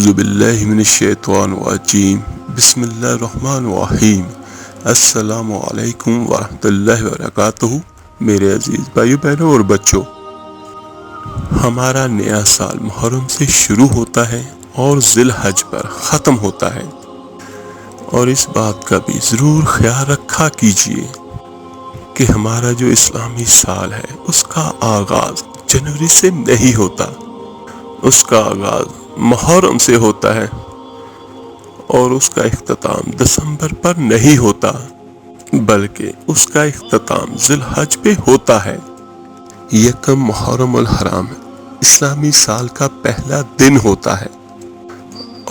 اعوذ باللہ من الشیطان الرجیم بسم اللہ الرحمن الرحیم السلام علیکم ورحمۃ اللہ وبرکاتہ۔ میرے عزیز بھائیو بہنوں اور بچوں، ہمارا نیا سال محرم سے شروع ہوتا ہے اور ذی الحج پر ختم ہوتا ہے، اور اس بات کا بھی ضرور خیال رکھا کیجیے کہ ہمارا جو اسلامی سال ہے اس کا آغاز جنوری سے نہیں ہوتا، اس کا آغاز محرم سے ہوتا ہے اور اس کا اختتام دسمبر پر نہیں ہوتا، بلکہ اس کا اختتام ذی الحج پہ ہوتا ہے۔ یکم محرم الحرام اسلامی سال کا پہلا دن ہوتا ہے،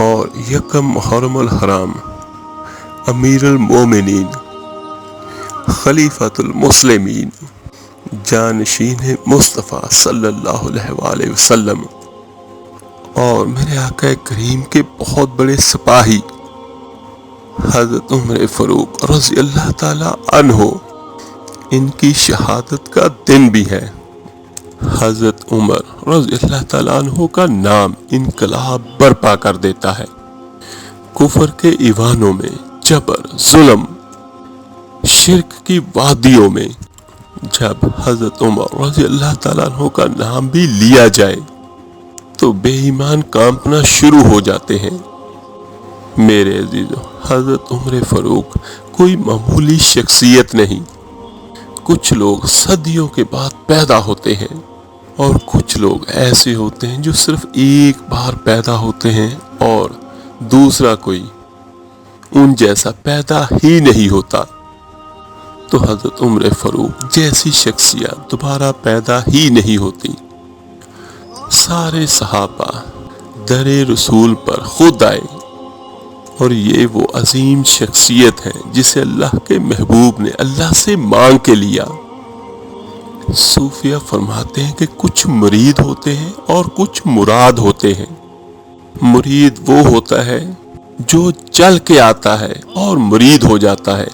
اور یکم محرم الحرام امیر المومنین خلیفۃ المسلمین جانشین مصطفیٰ صلی اللہ علیہ وآلہ وسلم اور میرے آقا کریم کے بہت بڑے سپاہی حضرت عمر فاروق رضی اللہ تعالی عنہ، ان کی شہادت کا دن بھی ہے۔ حضرت عمر رضی اللہ تعالی عنہ کا نام انقلاب برپا کر دیتا ہے۔ کفر کے ایوانوں میں جبر، ظلم، شرک کی وادیوں میں جب حضرت عمر رضی اللہ تعالی عنہ کا نام بھی لیا جائے تو بے ایمان کانپنا شروع ہو جاتے ہیں۔ میرے عزیزو، حضرت عمر فاروق کوئی معمولی شخصیت نہیں۔ کچھ لوگ صدیوں کے بعد پیدا ہوتے ہیں اور کچھ لوگ ایسے ہوتے ہیں جو صرف ایک بار پیدا ہوتے ہیں اور دوسرا کوئی ان جیسا پیدا ہی نہیں ہوتا۔ تو حضرت عمر فاروق جیسی شخصیت دوبارہ پیدا ہی نہیں ہوتی۔ سارے صحابہ در رسول پر خود آئے، اور یہ وہ عظیم شخصیت ہے جسے اللہ کے محبوب نے اللہ سے مانگ کے لیا۔ صوفیہ فرماتے ہیں کہ کچھ مرید ہوتے ہیں اور کچھ مراد ہوتے ہیں۔ مرید وہ ہوتا ہے جو چل کے آتا ہے اور مرید ہو جاتا ہے،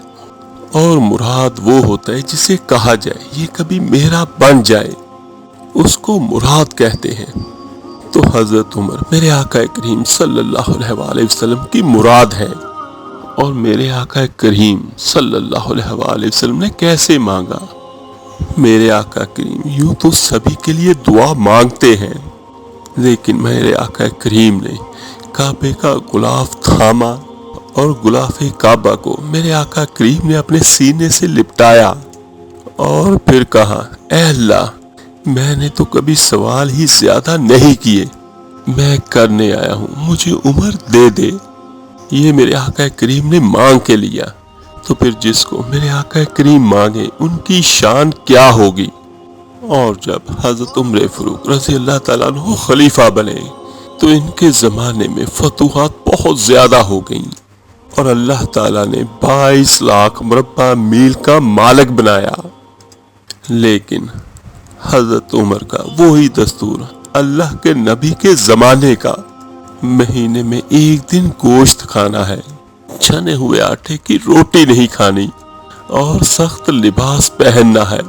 اور مراد وہ ہوتا ہے جسے کہا جائے یہ کبھی میرا بن جائے، اس کو مراد کہتے ہیں۔ تو حضرت عمر میرے آقا کریم صلی اللہ علیہ وآلہ وسلم کی مراد ہے، اور میرے آقا کریم صلی اللہ علیہ وآلہ وسلم نے کیسے مانگا؟ میرے آقا کریم یوں تو سبھی کے لیے دعا مانگتے ہیں، لیکن میرے آقا کریم نے کعبے کا غلاف تھاما اور غلاف کعبہ کو میرے آقا کریم نے اپنے سینے سے لپٹایا اور پھر کہا، اے اللہ، میں نے تو کبھی سوال ہی زیادہ نہیں کیے، میں کرنے آیا ہوں، مجھے عمر دے دے۔ یہ میرے آقا کریم نے مانگ کے لیا، تو پھر جس کو میرے آقا کریم مانگے ان کی شان کیا ہوگی۔ اور جب حضرت عمر فاروق رضی اللہ تعالیٰ عنہ خلیفہ بنے تو ان کے زمانے میں فتوحات بہت زیادہ ہو گئیں، اور اللہ تعالیٰ نے 22 لاکھ مربع میل کا مالک بنایا۔ لیکن حضرت عمر کا وہی دستور اللہ کے نبی کے زمانے کا، مہینے میں ایک دن گوشت کھانا ہے، چھنے ہوئے آٹے کی روٹی نہیں کھانی، اور سخت لباس پہننا ہے۔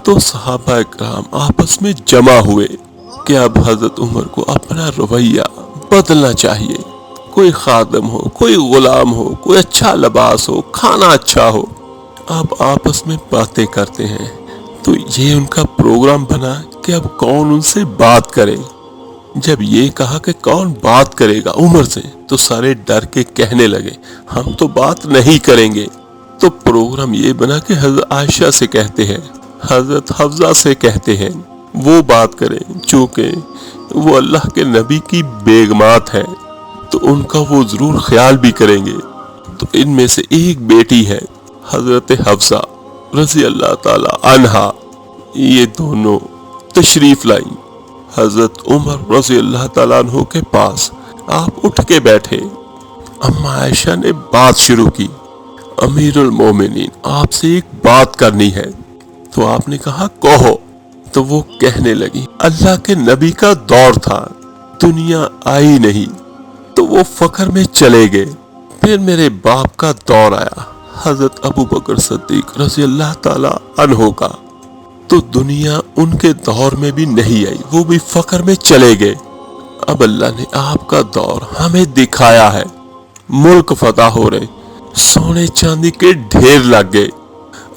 تو صحابہ کرام آپس میں جمع ہوئے کہ اب حضرت عمر کو اپنا رویہ بدلنا چاہیے۔ کوئی خادم ہو، کوئی غلام ہو، کوئی اچھا لباس ہو، کھانا اچھا ہو، اب آپس میں باتیں کرتے ہیں۔ تو یہ ان کا پروگرام بنا کہ اب کون ان سے بات کرے۔ جب یہ کہا کہ کون بات کرے گا عمر سے، تو سارے ڈر کے کہنے لگے ہم تو بات نہیں کریں گے۔ تو پروگرام یہ بنا کہ حضرت عائشہ سے کہتے ہیں، حضرت حفصہ سے کہتے ہیں وہ بات کریں، چونکہ وہ اللہ کے نبی کی بیگمات ہیں تو ان کا وہ ضرور خیال بھی کریں گے۔ تو ان میں سے ایک بیٹی ہے حضرت حفصہ رضی اللہ تعالی عنہا، یہ دونوں تشریف لائیں حضرت عمر رضی اللہ تعالیٰ عنہ کے پاس۔ آپ اٹھ کے بیٹھے، اما عائشہ نے بات شروع کی، امیر المومنین آپ سے ایک بات کرنی ہے۔ تو آپ نے کہا کہو۔ تو وہ کہنے لگی اللہ کے نبی کا دور تھا، دنیا آئی نہیں تو وہ فقر میں چلے گئے، پھر میرے باپ کا دور آیا حضرت ابو بکر صدیق رضی اللہ تعالی عنہ کا، تو دنیا ان کے دور میں بھی نہیں آئی، وہ بھی فقر میں چلے گئے۔ اب اللہ نے آپ کا دور ہمیں دکھایا ہے، ملک فتح ہو رہے، سونے چاندی کے ڈھیر لگ گئے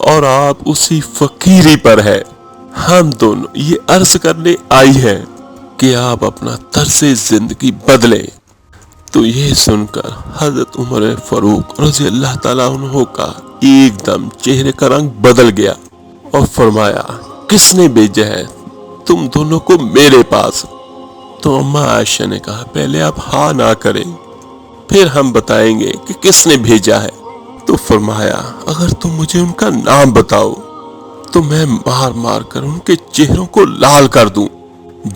اور آپ اسی فقیری پر ہے۔ ہم دونوں یہ عرض کرنے آئی ہیں کہ آپ اپنا طرز زندگی بدلیں۔ تو یہ سن کر حضرت عمر فاروق رضی اللہ تعالیٰ عنہ کا ایک دم چہرے کا رنگ بدل گیا اور فرمایا، کس نے بھیجا ہے تم دونوں کو میرے پاس؟ تو اماں عائشہ نے کہا، پہلے آپ ہاں نہ کریں، پھر ہم بتائیں گے کہ کس نے بھیجا ہے۔ تو فرمایا، اگر تم مجھے ان کا نام بتاؤ تو میں مار مار کر ان کے چہروں کو لال کر دوں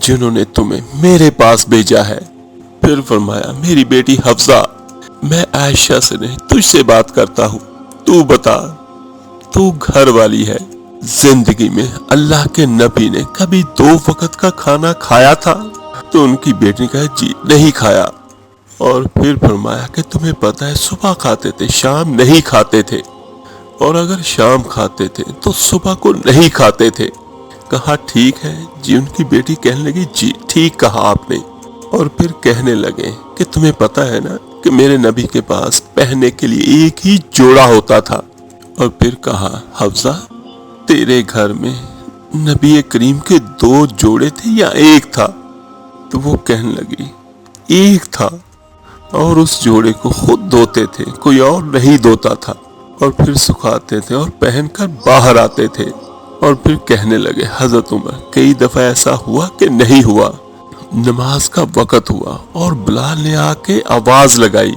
جنہوں نے تمہیں میرے پاس بھیجا ہے۔ پھر فرمایا، میری بیٹی حفصہ، میں عائشہ سے نہیں تجھ سے بات کرتا ہوں، تو بتا، تو گھر والی ہے، زندگی میں اللہ کے نبی نے کبھی 2 وقت کا کھانا کھایا تھا؟ تو ان کی بیٹی نے کہا، جی نہیں کھایا۔ اور پھر فرمایا کہ تمہیں پتہ ہے صبح کھاتے تھے، شام نہیں کھاتے تھے، اور اگر شام کھاتے تھے تو صبح کو نہیں کھاتے تھے۔ کہا ٹھیک ہے جی۔ ان کی بیٹی کہنے لگی، جی ٹھیک کہا آپ نے۔ اور پھر کہنے لگے کہ تمہیں پتہ ہے نا کہ میرے نبی کے پاس پہننے کے لیے ایک ہی جوڑا ہوتا تھا۔ اور پھر کہا، حفصہ تیرے گھر میں نبی کریم کے 2 جوڑے تھے یا ایک تھا؟ تو وہ کہنے لگی، ایک تھا، اور اس جوڑے کو خود دھوتے تھے، کوئی اور نہیں دھوتا تھا، اور پھر سکھاتے تھے اور پہن کر باہر آتے تھے۔ اور پھر کہنے لگے حضرت عمر، کئی دفعہ ایسا ہوا کہ نہیں ہوا، نماز کا وقت ہوا اور بلال نے آ کے آواز لگائی،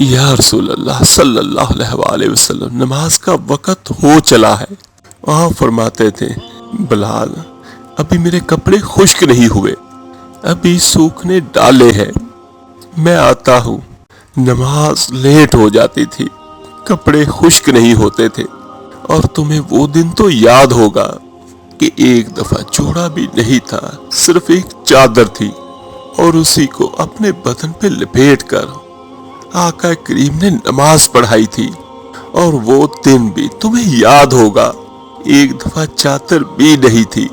یا رسول اللہ صلی اللہ علیہ وآلہ وسلم، نماز کا وقت ہو چلا ہے۔ آپ فرماتے تھے، بلال ابھی میرے کپڑے خشک نہیں ہوئے، ابھی سوکھنے ڈالے ہیں، میں آتا ہوں۔ نماز لیٹ ہو جاتی تھی، کپڑے خشک نہیں ہوتے تھے، اور تمہیں وہ دن تو یاد ہوگا کہ ایک دفعہ جوڑا بھی نہیں تھا، صرف ایک چادر تھی، اور اسی کو اپنے بدن پہ لپیٹ کر آقا کریم نے نماز پڑھائی تھی۔ اور وہ دن بھی تمہیں یاد ہوگا، ایک دفعہ چادر بھی نہیں تھی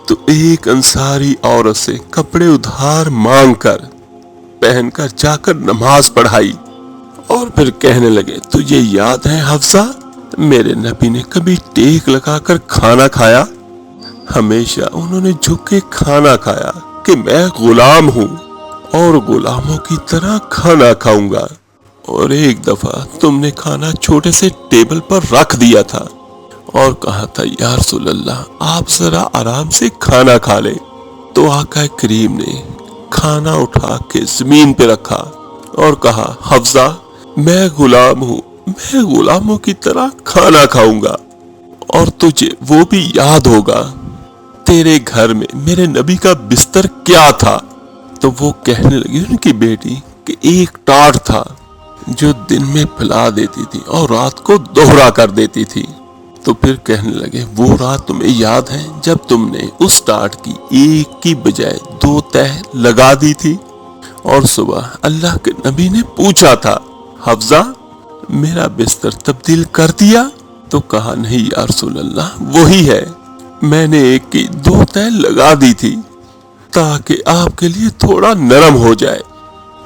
تو ایک انصاری عورت سے کپڑے ادھار مانگ کر پہن کر جا کر نماز پڑھائی۔ اور پھر کہنے لگے، تجھے یاد ہے حفصہ، میرے نبی نے کبھی ٹیک لگا کر کھانا کھایا؟ ہمیشہ انہوں نے جھک کے کھانا کھایا کہ میں غلام ہوں اور غلاموں کی طرح کھانا کھاؤں گا۔ اور ایک دفعہ تم نے کھانا چھوٹے سے ٹیبل پر رکھ دیا تھا اور کہا تھا، یا رسول اللہ آپ ذرا آرام سے کھانا کھا لیں۔ تو آقا کریم نے کھانا اٹھا کے زمین پہ رکھا اور کہا، حفصہ میں غلام ہوں، میں غلاموں کی طرح کھانا کھاؤں گا۔ اور تجھے وہ بھی یاد ہوگا تیرے گھر میں میرے نبی کا بستر کیا تھا؟ تو وہ کہنے لگی ان کی بیٹی کہ ایک ٹاٹ تھا جو دن میں پھیلا دیتی تھی اور رات کو دوہرا کر دیتی تھی۔ تو پھر کہنے لگے، وہ رات تمہیں یاد ہے جب تم نے اس ٹاٹ کی ایک کی بجائے 2 تہہ لگا دی تھی، اور صبح اللہ کے نبی نے پوچھا تھا، حفصہ میرا بستر تبدیل کر دیا؟ تو کہا، نہیں یا رسول اللہ وہی ہے، میں نے ایک کی 2 تہہ لگا دی تھی تاکہ آپ کے لیے تھوڑا نرم ہو جائے۔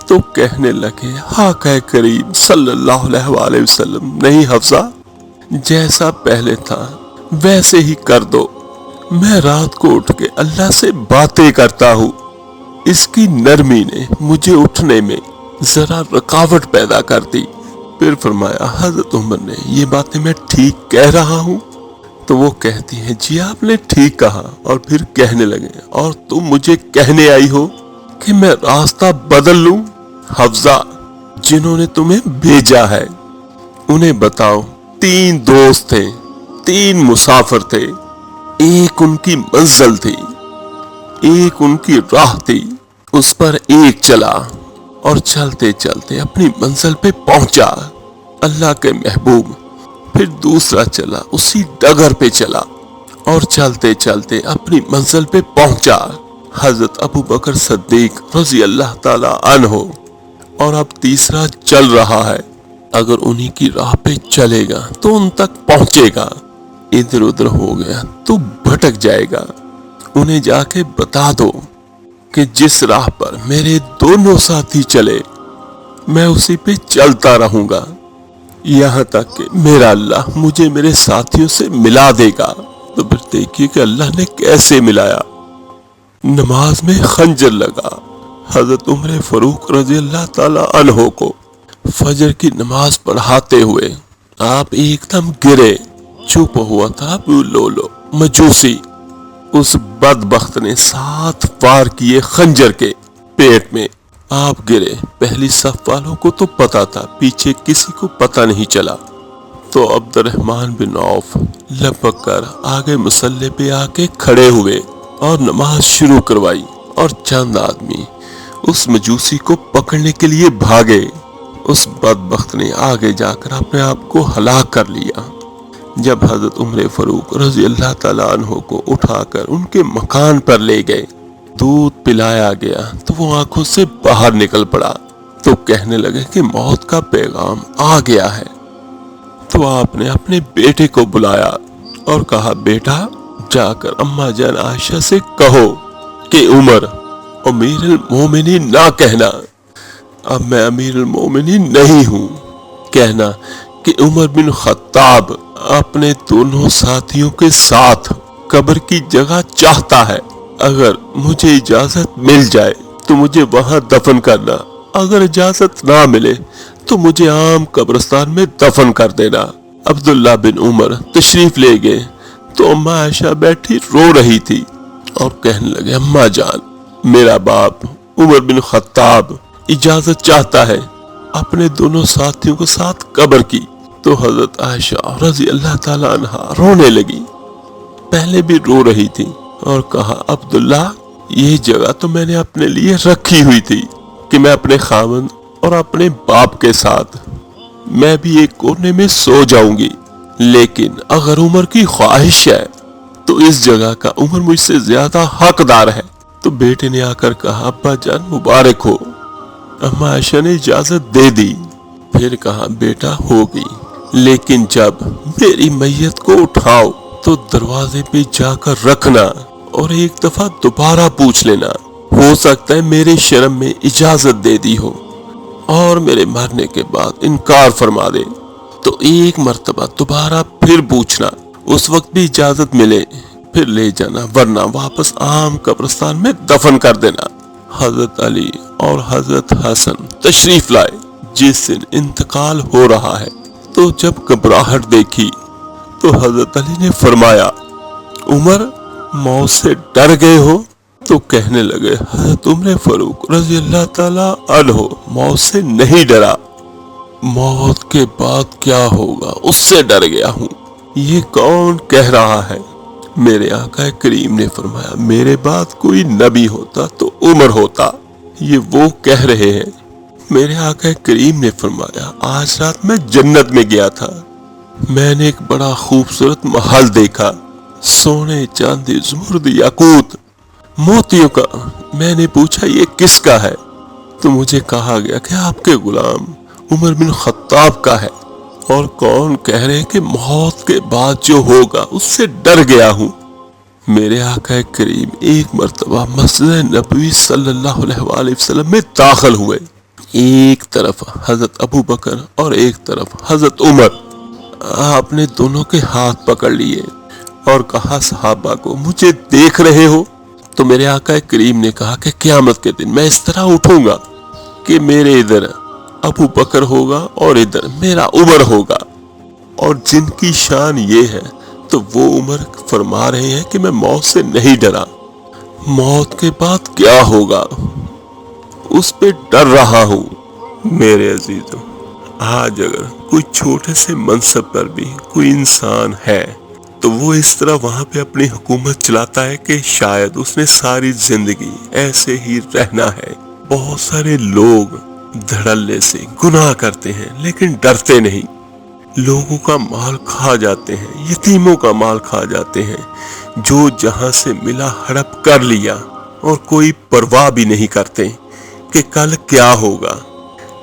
تو کہنے لگے، آقا کریم صلی اللہ علیہ وآلہ وسلم، نہیں حفصہ، جیسا پہلے تھا ویسے ہی کر دو، میں رات کو اٹھ کے اللہ سے باتیں کرتا ہوں، اس کی نرمی نے مجھے اٹھنے میں ذرا رکاوٹ پیدا کر دی۔ پھر فرمایا، حضرت عمر نے، یہ باتیں میں ٹھیک کہہ رہا ہوں؟ تو وہ کہتی ہیں، جی آپ نے ٹھیک کہا۔ اور پھر کہنے لگے، اور تم مجھے کہنے آئی ہو کہ میں راستہ بدل لوں؟ حفصہ جنہوں نے تمہیں بھیجا ہے انہیں بتاؤ، 3 دوست تھے، 3 مسافر تھے، ایک ان کی منزل تھی، ایک ان کی راہ تھی، اس پر ایک چلا اور چلتے چلتے اپنی منزل پہ پہنچا، اللہ کے محبوب۔ پھر دوسرا چلا، اسی ڈگر پہ چلا اور چلتے چلتے اپنی منزل پہ پہنچا، حضرت ابو بکر صدیق رضی اللہ تعالی عنہ۔ اور اب تیسرا چل رہا ہے، اگر انہی کی راہ پہ چلے گا تو ان تک پہنچے گا، ادھر ادھر ہو گیا تو بھٹک جائے گا، انہیں جا کے بتا دو۔ کہ جس راہ پر میرے دونوں ساتھی چلے میں اسی پہ چلتا رہوں گا یہاں تک کہ میرا اللہ مجھے میرے ساتھیوں سے ملا دے گا۔ تو پھر دیکھیے کہ اللہ نے کیسے ملایا۔ نماز میں خنجر لگا۔ حضرت عمر فاروق رضی اللہ تعالی عنہ کو فجر کی نماز پڑھاتے ہوئے آپ ایک دم گرے۔ چھپا ہوا تھا ابو لولو مجوسی، اس بدبخت نے 7 وار کیے خنجر کے پیٹ میں۔ آپ گرے۔ پہلی صف والوں کو تو پتا تھا، پیچھے کسی کو پتا نہیں چلا۔ تو عبد الرحمن بن عوف لپک کر آگے مصلی پہ آ کے کھڑے ہوئے اور نماز شروع کروائی، اور چند آدمی اس مجوسی کو پکڑنے کے لیے بھاگے۔ اس بدبخت نے آگے جا کر اپنے آپ کو ہلاک کر لیا۔ جب حضرت عمر فاروق رضی اللہ تعالیٰ عنہ کو اٹھا کر ان کے مکان پر لے گئے، دودھ پلایا گیا تو وہ آنکھوں سے باہر نکل پڑا۔ تو کہنے لگے کہ موت کا پیغام آ گیا ہے۔ تو آپ نے اپنے بیٹے کو بلایا اور کہا، بیٹا جا کر اماں جان عائشہ سے کہو کہ عمر امیر المومنین نہ کہنا، اب میں امیر المومنین نہیں ہوں، کہنا کہ عمر بن خطاب اپنے دونوں ساتھیوں کے ساتھ قبر کی جگہ چاہتا ہے، اگر مجھے اجازت مل جائے تو مجھے وہاں دفن کرنا، اگر اجازت نہ ملے تو مجھے عام قبرستان میں دفن کر دینا۔ عبداللہ بن عمر تشریف لے گئے تو اماں عائشہ بیٹھی رو رہی تھی اور کہنے لگے، اماں جان میرا باپ عمر بن خطاب اجازت چاہتا ہے اپنے دونوں ساتھیوں کے ساتھ قبر کی۔ تو حضرت عائشہ رضی اللہ تعالی عنہا رونے لگی، پہلے بھی رو رہی تھی، اور کہا، عبداللہ یہ جگہ تو میں نے اپنے لیے رکھی ہوئی تھی کہ میں اپنے خاوند اور اپنے باپ کے ساتھ میں بھی ایک کونے میں سو جاؤں گی، لیکن اگر عمر کی خواہش ہے تو اس جگہ کا عمر مجھ سے زیادہ حقدار ہے۔ تو بیٹے نے آ کر کہا، ابا جان مبارک ہو۔ اماں عائشہ نے اجازت دے دی۔ پھر کہا، بیٹا ہوگی، لیکن جب میری میت کو اٹھاؤ تو دروازے پہ جا کر رکھنا اور ایک دفعہ دوبارہ پوچھ لینا، ہو سکتا ہے میرے شرم میں اجازت دے دی ہو اور میرے مرنے کے بعد انکار فرما دے، تو ایک مرتبہ دوبارہ پھر پوچھنا، اس وقت بھی اجازت ملے پھر لے جانا، ورنہ واپس عام قبرستان میں دفن کر دینا۔ حضرت علی اور حضرت حسن تشریف لائے۔ جس دن انتقال ہو رہا ہے تو جب گھبراہٹ دیکھی تو حضرت علی نے فرمایا، عمر موت سے ڈر گئے ہو؟ تو کہنے لگے، حضرت عمر فاروق رضی اللہ تعالی عنہ موت سے نہیں ڈرا، موت کے بعد کیا ہوگا اس سے ڈر گیا ہوں۔ یہ کون کہہ رہا ہے؟ میرے آقا کریم نے فرمایا، میرے بعد کوئی نبی ہوتا تو عمر ہوتا، یہ وہ کہہ رہے ہیں۔ میرے آقا کریم نے فرمایا، آج رات میں جنت میں گیا تھا، میں نے ایک بڑا خوبصورت محل دیکھا، سونے چاندی زمرد یاقوت موتیوں کا۔ میں نے پوچھا یہ کس کا ہے؟ تو مجھے کہا گیا کہ آپ کے غلام عمر بن خطاب کا ہے، اور کون کہہ رہے کہ موت کے بعد جو ہوگا اس سے ڈر گیا ہوں۔ میرے آقا کریم ایک مرتبہ مسجد نبوی صلی اللہ علیہ وآلہ وسلم میں داخل ہوئے، ایک طرف حضرت ابو بکر اور ایک طرف حضرت عمر۔ آپ نے دونوں کے ہاتھ پکڑ لیے اور کہا، صحابہ کو مجھے دیکھ رہے ہو؟ تو میرے آقا کریم نے کہا کہ قیامت کے دن میں اس طرح اٹھوں گا کہ میرے ادھر ابو بکر ہوگا اور ادھر میرا عمر ہوگا، اور جن کی شان یہ ہے تو وہ عمر فرما رہے ہیں کہ میں موت سے نہیں ڈرا، موت کے بعد کیا ہوگا اس پہ ڈر رہا ہوں۔ میرے عزیزوں، آج اگر کوئی چھوٹے سے منصب پر بھی کوئی انسان ہے تو وہ اس طرح وہاں پہ اپنی حکومت چلاتا ہے کہ شاید اس نے ساری زندگی ایسے ہی رہنا ہے۔ بہت سارے لوگ دھڑلے سے گناہ کرتے ہیں لیکن ڈرتے نہیں، لوگوں کا مال کھا جاتے ہیں، یتیموں کا مال کھا جاتے ہیں، جو جہاں سے ملا ہڑپ کر لیا، اور کوئی پرواہ بھی نہیں کرتے کہ کل کیا ہوگا۔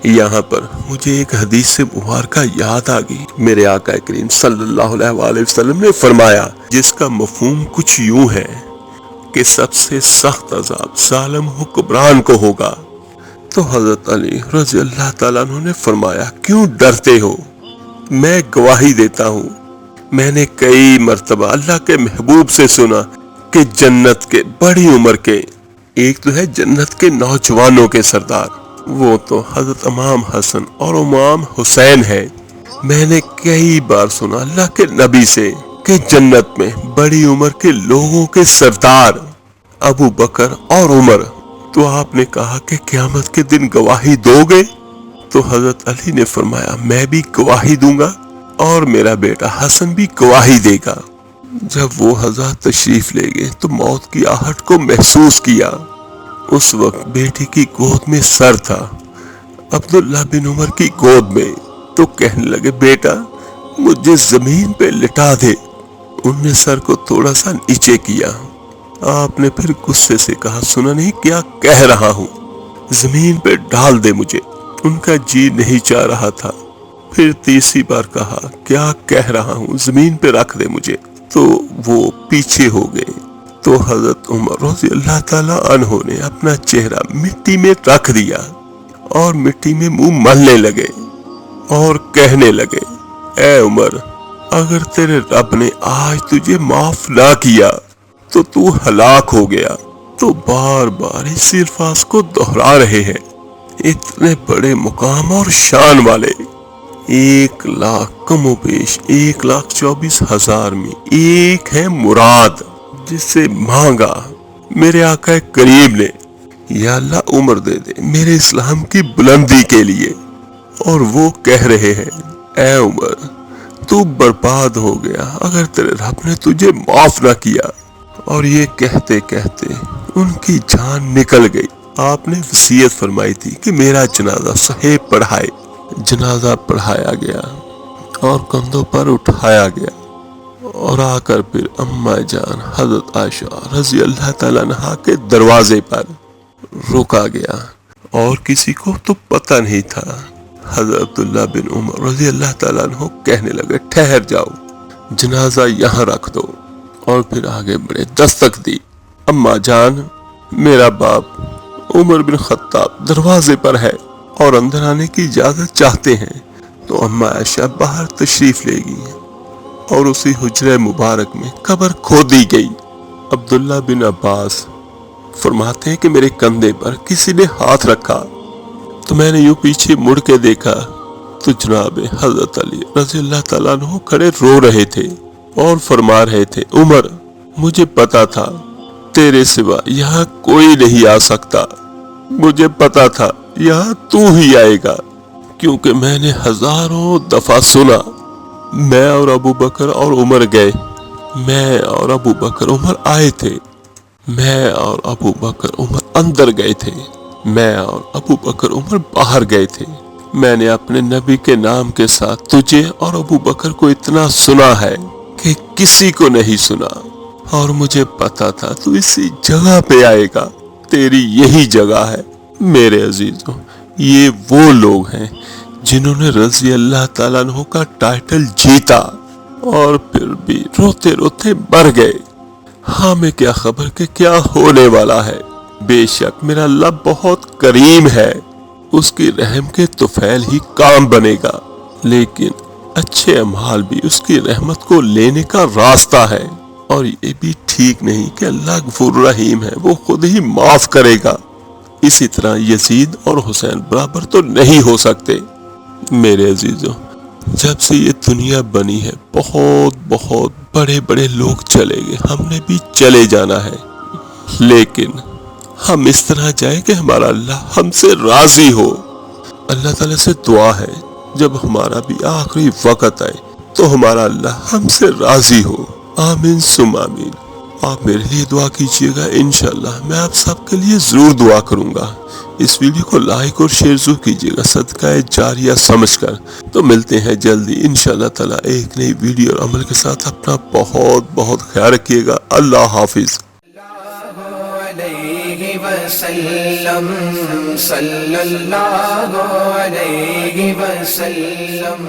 یہاں پر مجھے ایک حدیث مبارکہ یاد آ گئی۔ میرے آقا کریم صلی اللہ علیہ وآلہ وسلم نے فرمایا، جس کا مفہوم کچھ یوں ہے کہ سب سے سخت عذاب ظالم حکمران کو ہوگا۔ تو حضرت علی رضی اللہ تعالیٰ عنہ نے فرمایا کیوں ڈرتے ہو، میں گواہی دیتا ہوں، میں نے کئی مرتبہ اللہ کے محبوب سے سنا کہ جنت کے بڑی عمر کے، ایک تو ہے جنت کے نوجوانوں کے سردار، وہ تو حضرت امام حسن اور امام حسین ہے۔ میں نے کئی بار سنا اللہ کے نبی سے کہ جنت میں بڑی عمر کے لوگوں کے سردار ابو بکر اور عمر۔ تو آپ نے کہا کہ قیامت کے دن گواہی دو گے؟ تو حضرت علی نے فرمایا میں بھی گواہی دوں گا اور میرا بیٹا حسن بھی گواہی دے گا۔ جب وہ حضرت تشریف لے گئے تو موت کی آہٹ کو محسوس کیا۔ اس وقت بیٹی کی گود میں سر تھا، عبداللہ بن عمر کی گود میں۔ تو کہنے لگے بیٹا مجھے زمین پہ لٹا دے۔ ان نے سر کو تھوڑا سا نیچے کیا۔ آپ نے پھر غصے سے کہا سنا نہیں کیا کہہ رہا ہوں، زمین پہ ڈال دے مجھے۔ ان کا جی نہیں چاہ رہا تھا۔ پھر تیسری بار کہا کیا کہہ رہا ہوں، زمین پہ رکھ دے مجھے۔ تو وہ پیچھے ہو گئے۔ تو حضرت عمر رضی اللہ تعالیٰ عنہ نے اپنا چہرہ مٹی میں رکھ دیا اور مٹی میں منہ ملنے لگے اور کہنے لگے اے عمر اگر تیرے رب نے آج تجھے معاف نہ کیا تو تو ہلاک ہو گیا۔ تو بار بار اس الفاظ کو دہرا رہے ہیں۔ اتنے بڑے مقام اور شان والے 1,00,000 کم و بیش 1,24,000 میں ایک ہے مراد جس سے مانگا میرے آقا کریم نے یا اللہ عمر دے دے میرے اسلام کی بلندی کے لیے، اور وہ کہہ رہے ہیں اے عمر تو برباد ہو گیا اگر تیرے رب نے تجھے معاف نہ کیا۔ اور یہ کہتے کہتے ان کی جان نکل گئی۔ آپ نے وصیت فرمائی تھی کہ میرا جنازہ صہیب پڑھائے۔ جنازہ پڑھایا گیا اور کندھوں پر اٹھایا گیا اور آ کر پھر اماں جان حضرت عائشہ رضی اللہ تعالیٰ عنہا کے دروازے پر روکا گیا اور کسی کو تو پتہ نہیں تھا۔ حضرت عبداللہ بن عمر رضی اللہ تعالیٰ عنہ کہنے لگے ٹھہر جاؤ، جنازہ یہاں رکھ دو، اور پھر آگے بڑھے، دستک دی، اماں جان میرا باپ عمر بن خطاب دروازے پر ہے اور اندر آنے کی اجازت چاہتے ہیں۔ تو اماں عائشہ باہر تشریف لے گئی اور اسی حجرہ مبارک میں قبر کھودی گئی۔ عبداللہ بن عباس فرماتے ہیں کہ میرے کندھے پر کسی نے ہاتھ رکھا تو میں نے یوں پیچھے مڑ کے دیکھا تو جناب حضرت علی رضی اللہ تعالیٰ عنہ کھڑے رو رہے تھے اور فرما رہے تھے عمر مجھے پتا تھا تیرے سوا یہاں کوئی نہیں آ سکتا، مجھے پتا تھا یہاں تو ہی آئے گا، کیونکہ میں نے ہزاروں دفعہ سنا۔ میں اور ابو بکر اور عمر گئے، میں اور ابو بکر عمر آئے تھے، میں اور ابو بکر عمر اندر گئے تھے، میں اور ابو بکر عمر باہر گئے تھے۔ میں نے اپنے نبی کے نام کے ساتھ تجھے اور ابو بکر کو اتنا سنا ہے کہ کسی کو نہیں سنا، اور مجھے پتا تھا تو اسی جگہ پہ آئے گا، تیری یہی جگہ ہے۔ میرے عزیزوں یہ وہ لوگ ہیں جنہوں نے رضی اللہ تعالیٰ عنہ کا ٹائٹل جیتا اور پھر بھی روتے روتے مر گئے۔ ہمیں کیا خبر کہ کیا ہونے والا ہے۔ بے شک میرا اللہ بہت کریم ہے، اس کی رحم کے طفیل ہی کام بنے گا، لیکن اچھے اعمال بھی اس کی رحمت کو لینے کا راستہ ہے۔ اور یہ بھی ٹھیک نہیں کہ اللہ غفور رحیم ہے، وہ خود ہی معاف کرے گا۔ اسی طرح یزید اور حسین برابر تو نہیں ہو سکتے۔ میرے عزیزوں جب سے یہ دنیا بنی ہے بہت بہت بڑے بڑے لوگ چلے گئے، ہم نے بھی چلے جانا ہے، لیکن ہم اس طرح جائیں کہ ہمارا اللہ ہم سے راضی ہو۔ اللہ تعالیٰ سے دعا ہے جب ہمارا بھی آخری وقت آئے تو ہمارا اللہ ہم سے راضی ہو۔ آمین ثم آمین۔ آپ میرے لیے دعا کیجئے گا، انشاءاللہ میں آپ سب کے لیے ضرور دعا کروں گا۔ اس ویڈیو کو لائک اور شیئر ضرور کیجئے گا صدقہ جاریہ سمجھ کر۔ تو ملتے ہیں جلدی انشاءاللہ تعالیٰ ایک نئی ویڈیو اور عمل کے ساتھ۔ اپنا بہت بہت خیال رکھیے گا۔ اللہ حافظ۔ صلی اللہ علیہ وسلم